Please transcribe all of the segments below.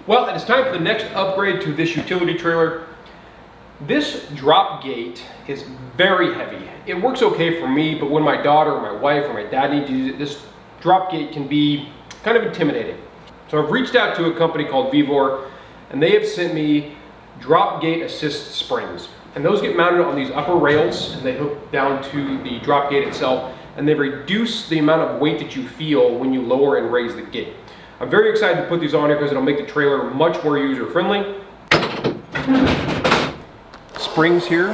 Well, it is time for the next upgrade to this utility trailer. This drop gate is very heavy. It works okay for me, but when my daughter or my wife or my dad need to use it, this drop gate can be kind of intimidating. So I've reached out to a company called VEVOR, and they have sent me drop gate assist springs. And those get mounted on these upper rails, and they hook down to the drop gate itself, and they reduce the amount of weight that you feel when you lower and raise the gate. I'm very excited to put these on here because it'll make the trailer much more user-friendly. Springs here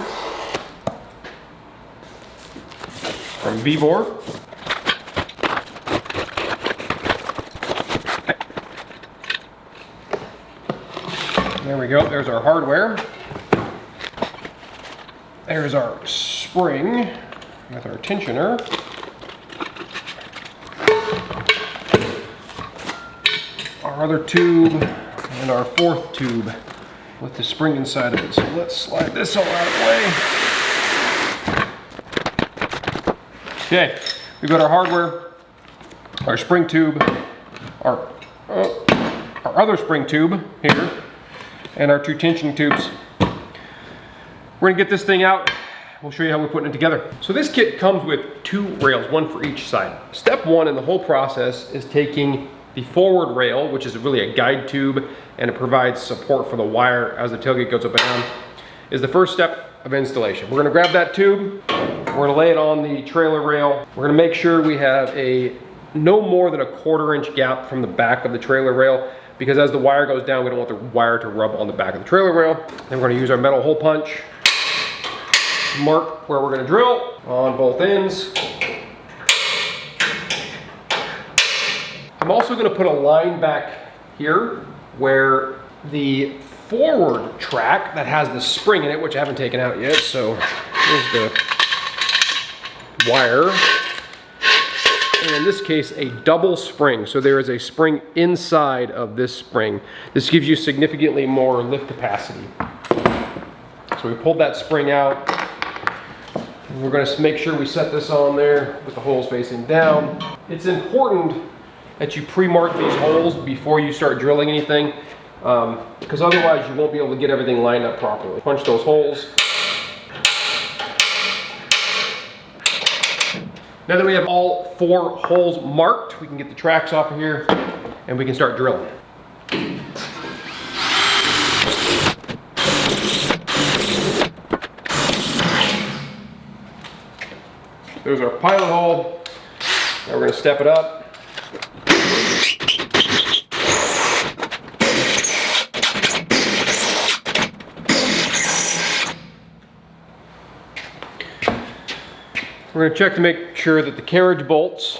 from VEVOR. There we go, there's our hardware. There's our spring with our tensioner. Our other tube and our fourth tube with the spring inside of it. So let's slide this all out of the way. Okay, we've got our hardware, our spring tube, our other spring tube here, and our two tension tubes. We're gonna get this thing out. We'll show you how we're putting it together. So this kit comes with two rails, one for each side. Step one in the whole process is taking the forward rail, which is really a guide tube, and it provides support for the wire as the tailgate goes up and down, is the first step of installation. We're gonna grab that tube, we're gonna lay it on the trailer rail. We're gonna make sure we have a no more than a 1/4 inch gap from the back of the trailer rail, because as the wire goes down, we don't want the wire to rub on the back of the trailer rail. Then we're gonna use our metal hole punch, mark where we're gonna drill on both ends. I'm also gonna put a line back here where the forward track that has the spring in it, which I haven't taken out yet, so here's the wire. And in this case, a double spring. So there is a spring inside of this spring. This gives you significantly more lift capacity. So we pulled that spring out. And we're gonna make sure we set this on there with the holes facing down. It's important that you pre-mark these holes before you start drilling anything, because otherwise you won't be able to get everything lined up properly. Punch those holes. Now that we have all 4 holes marked, we can get the tracks off of here and we can start drilling. There's our pilot hole. Now we're going to step it up. We're going to check to make sure that the carriage bolts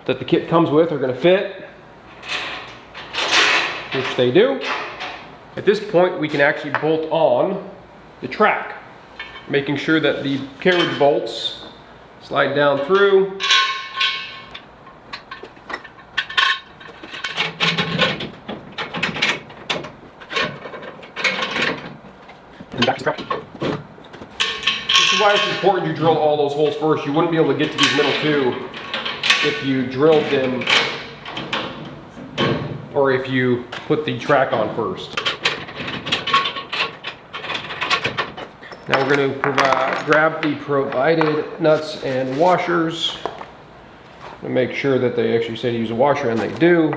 that the kit comes with are going to fit, which they do. At this point, we can actually bolt on the track, making sure that the carriage bolts slide down through. And back to track. This is why it's important you drill all those holes first. You wouldn't be able to get to these middle 2 if you drilled them or if you put the track on first. Now we're going to grab the provided nuts and washers and make sure that they actually say to use a washer, and they do.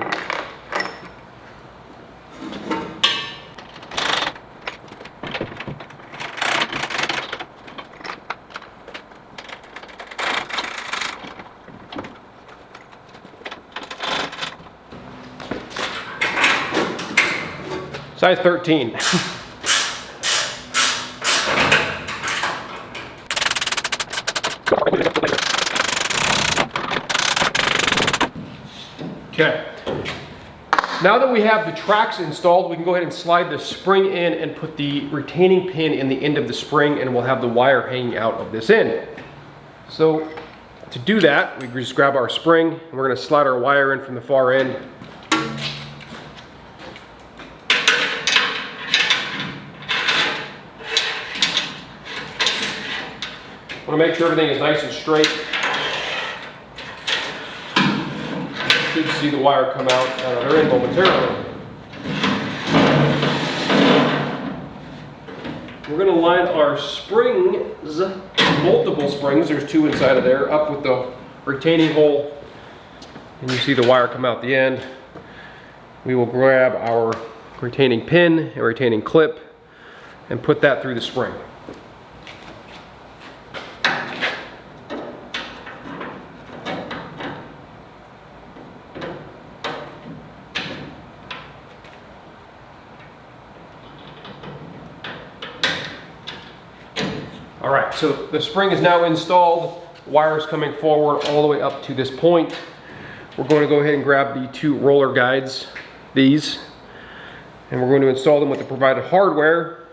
Size 13. Okay. Now that we have the tracks installed, we can go ahead and slide the spring in and put the retaining pin in the end of the spring, and we'll have the wire hanging out of this end. So to do that, we just grab our spring and we're going to slide our wire in from the far end. Want to make sure everything is nice and straight. You should see the wire come out of their end momentarily. we're gonna line our springs, multiple springs, there's 2 inside of there, up with the retaining hole. And you see the wire come out the end. We will grab our retaining pin and retaining clip and put that through the spring. All right, so the spring is now installed. Wires coming forward all the way up to this point. We're going to go ahead and grab the 2 roller guides, these, and we're going to install them with the provided hardware.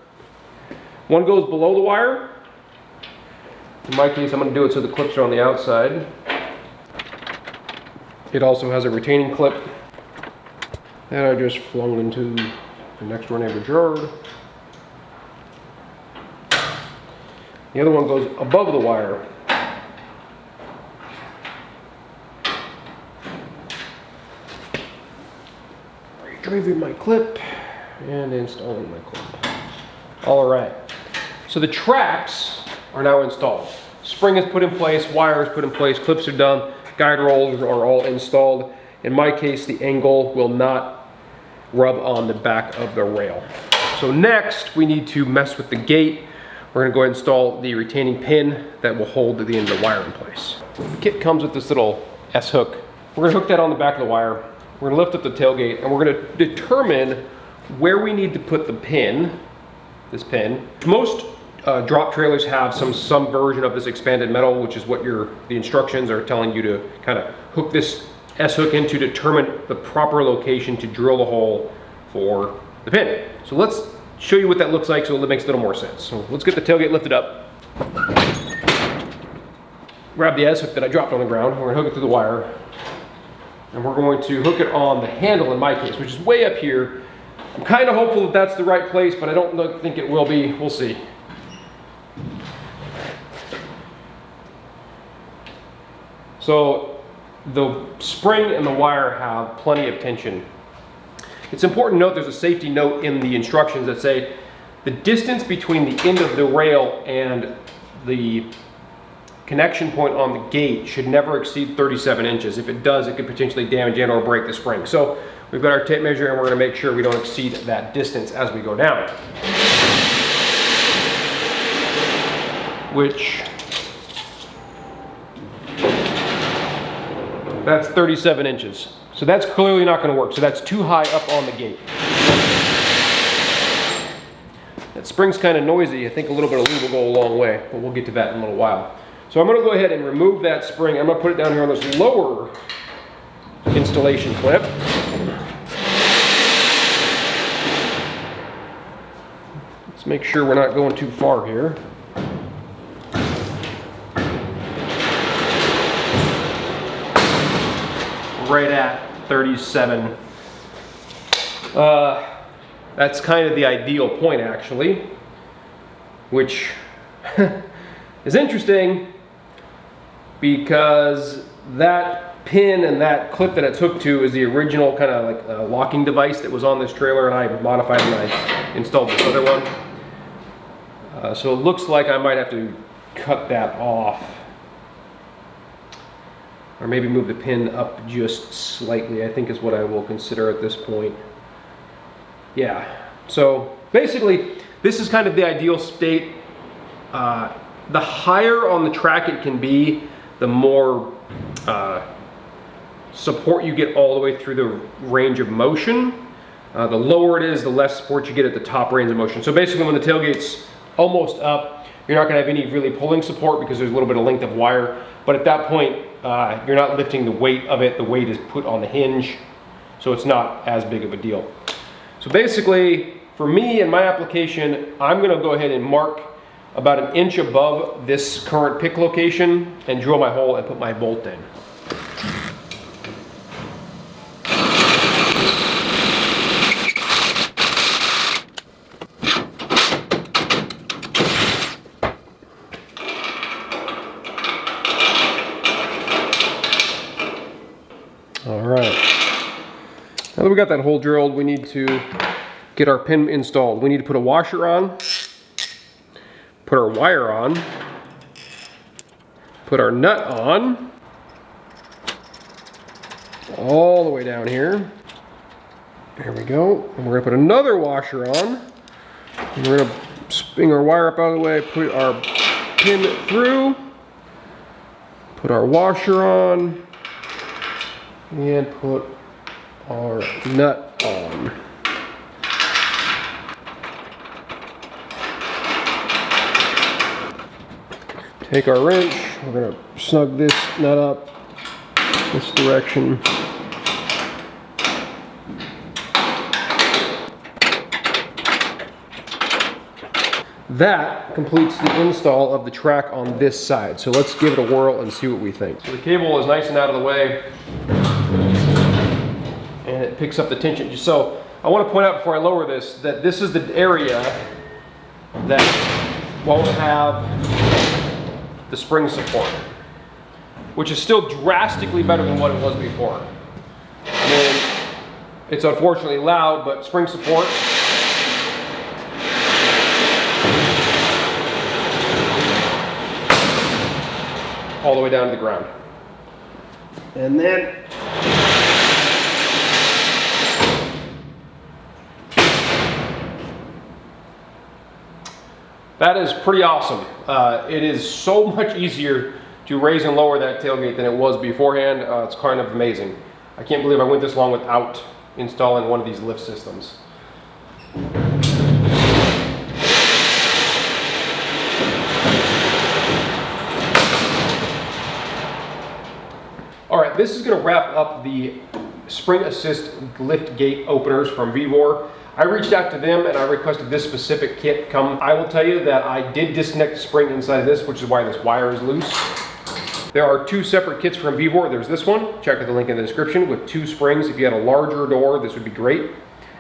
One goes below the wire. In my case, I'm going to do it so the clips are on the outside. It also has a retaining clip that I just flung into the next door neighbor's yard. The other one goes above the wire. Retrieving my clip and installing my clip. All right, so the tracks are now installed. Spring is put in place, wire is put in place, clips are done, guide rolls are all installed. In my case, the angle will not rub on the back of the rail. So next, we need to mess with the gate. We're gonna go ahead and install the retaining pin that will hold the end of the wire in place. The kit comes with this little S-hook. We're gonna hook that on the back of the wire. We're gonna lift up the tailgate and we're gonna determine where we need to put the pin, this pin. Most drop trailers have some version of this expanded metal, which is what the instructions are telling you to kind of hook this S-hook in to determine the proper location to drill the hole for the pin. So let's show you what that looks like so it makes a little more sense. So let's get the tailgate lifted up. Grab the S-hook that I dropped on the ground. We're gonna hook it to the wire. And we're going to hook it on the handle in my case, which is way up here. I'm kind of hopeful that that's the right place, but I don't think it will be. We'll see. So the spring and the wire have plenty of tension. It's important to note there's a safety note in the instructions that say the distance between the end of the rail and the connection point on the gate should never exceed 37 inches. If it does, it could potentially damage and or break the spring. So we've got our tape measure and we're gonna make sure we don't exceed that distance as we go down. Which, that's 37 inches. So that's clearly not gonna work. So that's too high up on the gate. That spring's kind of noisy. I think a little bit of lube will go a long way, but we'll get to that in a little while. So I'm gonna go ahead and remove that spring. I'm gonna put it down here on this lower installation clip. Let's make sure we're not going too far here. Right at 37. That's kind of the ideal point actually, which is interesting because that pin and that clip that it's hooked to is the original kind of like locking device that was on this trailer, and I modified and I installed this other one. So it looks like I might have to cut that off. Or maybe move the pin up just slightly, I think is what I will consider at this point. Yeah, so basically, this is kind of the ideal state. The higher on the track it can be, the more support you get all the way through the range of motion. The lower it is, the less support you get at the top range of motion. So basically when the tailgate's almost up, you're not gonna have any really pulling support because there's a little bit of length of wire. But at that point, you're not lifting the weight of it. The weight is put on the hinge, so it's not as big of a deal. So basically, for me and my application, I'm gonna go ahead and mark about an inch above this current pick location and drill my hole and put my bolt in. All right, now that we got that hole drilled, we need to get our pin installed. We need to put a washer on put our wire on, put our nut on, all the way down here. There we go. And we're gonna put another washer on. And we're gonna spin our wire up out of the way, put our pin through, put our washer on, and put our nut on. Take our wrench, we're gonna snug this nut up this direction. That completes the install of the track on this side. So let's give it a whirl and see what we think. So the cable is nice and out of the way, and it picks up the tension. So I want to point out before I lower this that this is the area that won't have the spring support, which is still drastically better than what it was before. I mean, it's unfortunately loud, but spring support. All the way down to the ground. And then that is pretty awesome. It is so much easier to raise and lower that tailgate than it was beforehand. It's kind of amazing. I can't believe I went this long without installing one of these lift systems. All right, this is gonna wrap up the spring assist lift gate openers from VEVOR. I reached out to them and I requested this specific kit come. I will tell you that I did disconnect the spring inside of this, which is why this wire is loose. There are two separate kits from VEVOR. There's this one, check out the link in the description, with two springs. If you had a larger door, this would be great.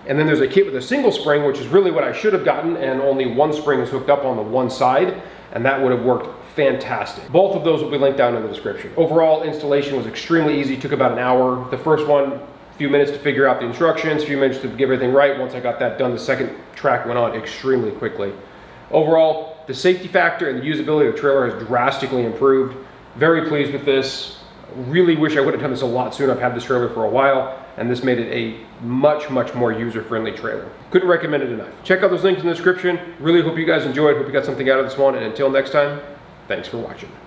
And then there's a kit with a single spring, which is really what I should have gotten, and only one spring is hooked up on the one side, and that would have worked fantastic. Both of those will be linked down in the description. Overall, installation was extremely easy, took about an hour. The first one, a few minutes to figure out the instructions, a few minutes to get everything right. Once I got that done, the second track went on extremely quickly. Overall, the safety factor and the usability of the trailer has drastically improved. Very pleased with this. Really wish I would have done this a lot sooner. I've had this trailer for a while, and this made it a much more user-friendly trailer. Couldn't recommend it enough. Check out those links in the description. Really hope you guys enjoyed. Hope you got something out of this one, and until next time, thanks for watching.